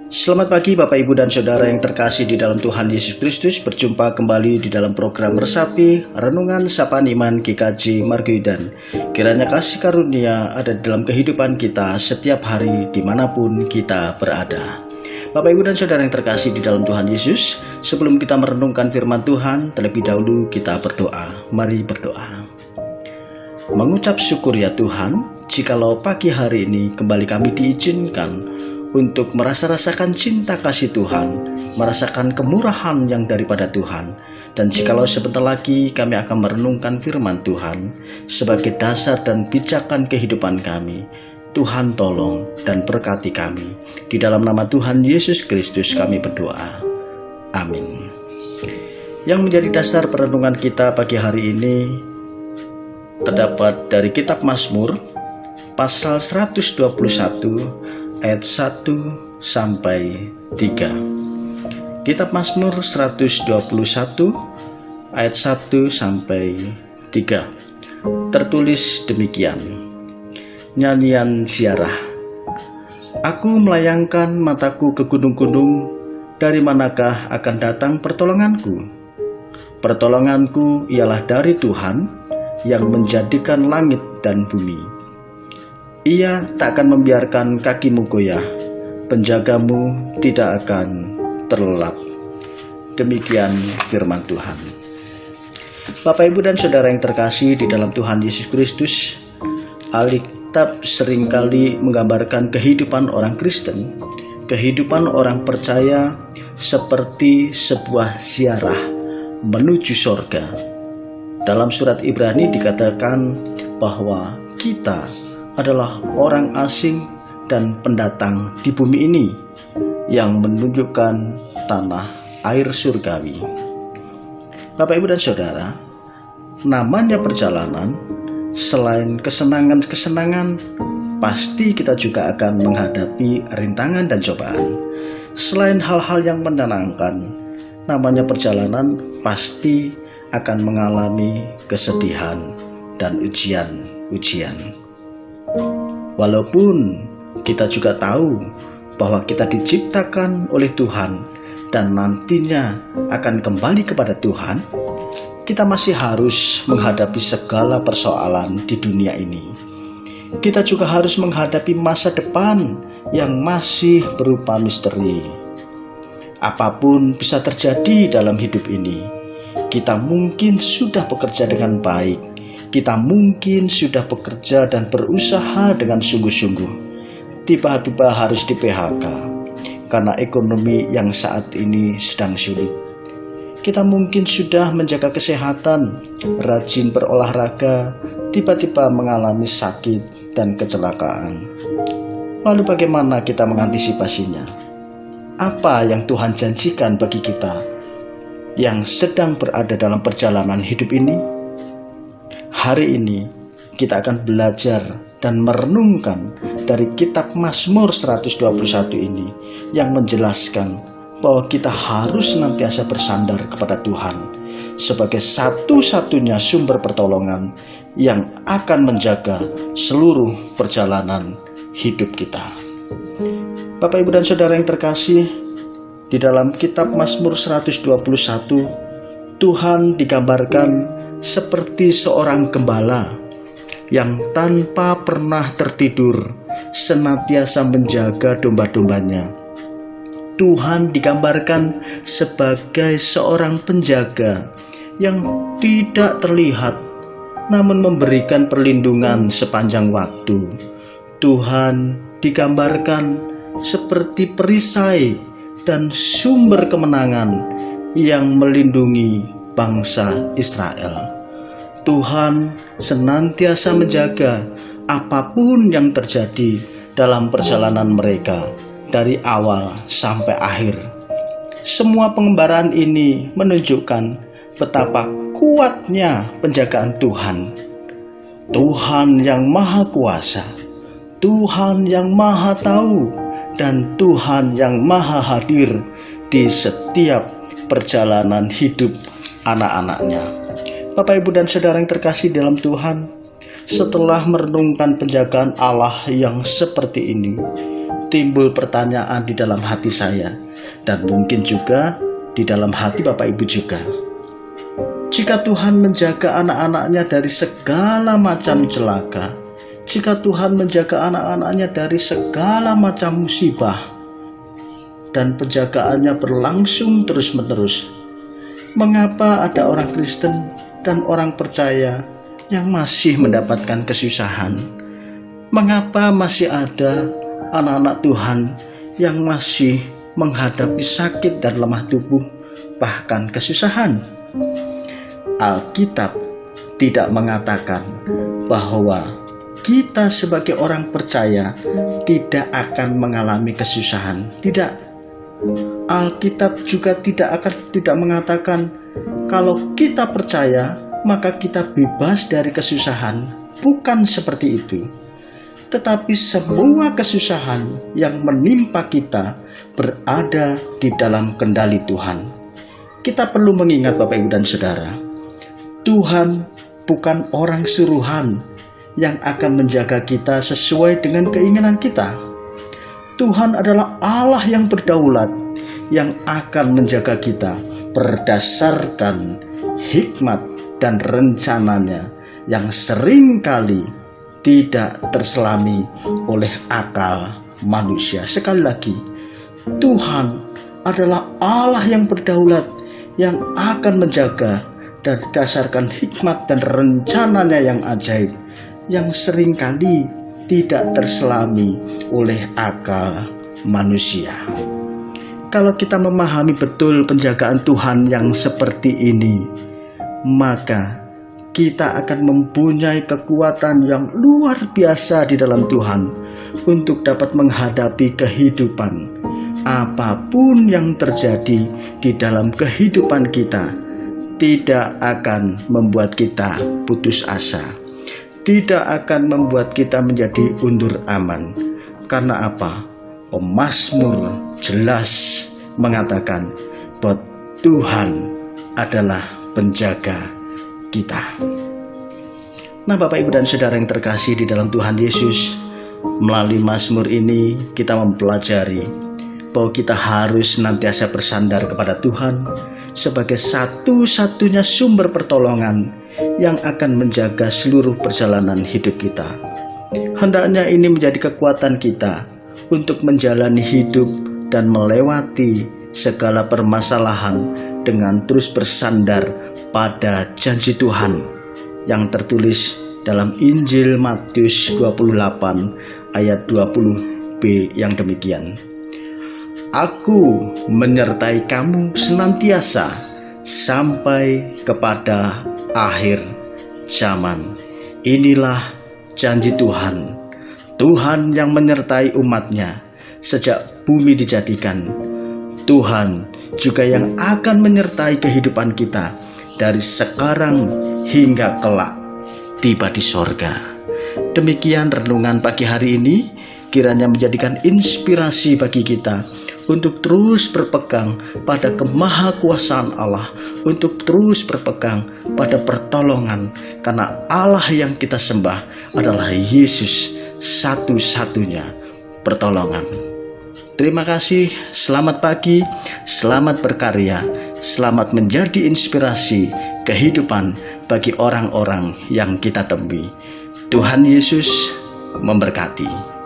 Selamat pagi Bapak Ibu dan Saudara yang terkasih di dalam Tuhan Yesus Kristus. Berjumpa kembali di dalam program Resapi Renungan Sapaan Iman GKJ Margoidan. Kiranya kasih karunia ada di dalam kehidupan kita setiap hari dimanapun kita berada. Bapak Ibu dan Saudara yang terkasih di dalam Tuhan Yesus, sebelum kita merenungkan firman Tuhan, terlebih dahulu kita berdoa. Mari berdoa. Mengucap syukur ya Tuhan, jikalau pagi hari ini kembali kami diizinkan untuk merasakan cinta kasih Tuhan, merasakan kemurahan yang daripada Tuhan. Dan jikalau sebentar lagi kami akan merenungkan firman Tuhan sebagai dasar dan pijakan kehidupan kami, Tuhan tolong dan berkati kami. Di dalam nama Tuhan Yesus Kristus kami berdoa. Amin. Yang menjadi dasar perenungan kita pagi hari ini terdapat dari kitab Mazmur pasal 121 ayat 1 sampai 3. Kitab Mazmur 121 ayat 1 sampai 3. Tertulis demikian. Nyanyian ziarah. Aku melayangkan mataku ke gunung-gunung, dari manakah akan datang pertolonganku? Pertolonganku ialah dari Tuhan yang menjadikan langit dan bumi. Ia tak akan membiarkan kakimu goyah, penjagamu tidak akan terlelap. Demikian firman Tuhan. Bapak, Ibu, dan Saudara yang terkasih di dalam Tuhan Yesus Kristus, Alkitab seringkali menggambarkan kehidupan orang Kristen, kehidupan orang percaya seperti sebuah ziarah menuju sorga. Dalam surat Ibrani dikatakan bahwa kita adalah orang asing dan pendatang di bumi ini yang menunjukkan tanah air surgawi. Bapak, Ibu, dan Saudara, namanya perjalanan, selain kesenangan-kesenangan, pasti kita juga akan menghadapi rintangan dan cobaan. Selain hal-hal yang menyenangkan, namanya perjalanan pasti akan mengalami kesedihan dan ujian-ujian. Walaupun kita juga tahu bahwa kita diciptakan oleh Tuhan dan nantinya akan kembali kepada Tuhan, kita masih harus menghadapi segala persoalan di dunia ini. Kita juga harus menghadapi masa depan yang masih berupa misteri. Apapun bisa terjadi dalam hidup ini. Kita mungkin sudah bekerja dengan baik. Kita mungkin sudah bekerja dan berusaha dengan sungguh-sungguh. Tiba-tiba harus di PHK karena ekonomi yang saat ini sedang sulit. Kita mungkin sudah menjaga kesehatan, rajin berolahraga, tiba-tiba mengalami sakit dan kecelakaan. Lalu bagaimana kita mengantisipasinya? Apa yang Tuhan janjikan bagi kita yang sedang berada dalam perjalanan hidup ini? Hari ini kita akan belajar dan merenungkan dari kitab Mazmur 121 ini yang menjelaskan bahwa kita harus senantiasa bersandar kepada Tuhan sebagai satu-satunya sumber pertolongan yang akan menjaga seluruh perjalanan hidup kita. Bapak, Ibu, dan Saudara yang terkasih, di dalam kitab Mazmur 121 Tuhan digambarkan seperti seorang gembala yang tanpa pernah tertidur senantiasa menjaga domba-dombanya. Tuhan digambarkan sebagai seorang penjaga yang tidak terlihat namun memberikan perlindungan sepanjang waktu. Tuhan digambarkan seperti perisai dan sumber kemenangan yang melindungi bangsa Israel. Tuhan senantiasa menjaga apapun yang terjadi dalam perjalanan mereka dari awal sampai akhir. Semua pengembaraan ini menunjukkan betapa kuatnya penjagaan Tuhan. Tuhan yang maha kuasa, Tuhan yang maha tahu, dan Tuhan yang maha hadir di setiap perjalanan hidup anak-anaknya. Bapak, Ibu, dan Saudara yang terkasih dalam Tuhan, Setelah merenungkan penjagaan Allah yang seperti ini, timbul pertanyaan di dalam hati saya, dan mungkin juga di dalam hati Bapak Ibu juga. Jika Tuhan menjaga anak-anaknya dari segala macam celaka, jika Tuhan menjaga anak-anaknya dari segala macam musibah, dan penjagaannya berlangsung terus-menerus, mengapa ada orang Kristen dan orang percaya yang masih mendapatkan kesusahan? Mengapa masih ada anak-anak Tuhan yang masih menghadapi sakit dan lemah tubuh, bahkan kesusahan? Alkitab tidak mengatakan bahwa kita sebagai orang percaya tidak akan mengalami kesusahan. Tidak. Alkitab juga tidak mengatakan kalau kita percaya maka kita bebas dari kesusahan. Bukan seperti itu. Tetapi semua kesusahan yang menimpa kita berada di dalam kendali Tuhan. Kita perlu mengingat Bapak Ibu dan Saudara, Tuhan bukan orang suruhan yang akan menjaga kita sesuai dengan keinginan kita. Tuhan adalah Allah yang berdaulat, yang akan menjaga kita berdasarkan hikmat dan rencananya yang seringkali tidak terselami oleh akal manusia. Sekali lagi, Tuhan adalah Allah yang berdaulat, yang akan menjaga dan berdasarkan hikmat dan rencananya yang ajaib, yang seringkali tidak terselami oleh akal manusia. Kalau kita memahami betul penjagaan Tuhan yang seperti ini, maka kita akan mempunyai kekuatan yang luar biasa di dalam Tuhan untuk dapat menghadapi kehidupan. Apapun yang terjadi di dalam kehidupan kita tidak akan membuat kita putus asa, tidak akan membuat kita menjadi undur aman. Karena apa? Pemazmur jelas mengatakan bahwa Tuhan adalah penjaga kita. Nah, Bapak Ibu dan Saudara yang terkasih di dalam Tuhan Yesus, melalui Mazmur ini kita mempelajari bahwa kita harus senantiasa bersandar kepada Tuhan sebagai satu-satunya sumber pertolongan yang akan menjaga seluruh perjalanan hidup kita. Hendaknya ini menjadi kekuatan kita untuk menjalani hidup dan melewati segala permasalahan dengan terus bersandar pada janji Tuhan yang tertulis dalam Injil Matius 28 ayat 20b yang demikian. Aku menyertai kamu senantiasa sampai kepada akhir zaman. Inilah janji Tuhan. Tuhan yang menyertai umatnya sejak bumi dijadikan. Tuhan juga yang akan menyertai kehidupan kita dari sekarang hingga kelak tiba di sorga. Demikian renungan pagi hari ini, kiranya menjadikan inspirasi bagi kita untuk terus berpegang pada kemahakuasaan Allah, untuk terus berpegang pada pertolongan, karena Allah yang kita sembah adalah Yesus, satu-satunya pertolongan. Terima kasih, selamat pagi, selamat berkarya, selamat menjadi inspirasi kehidupan bagi orang-orang yang kita temui. Tuhan Yesus memberkati.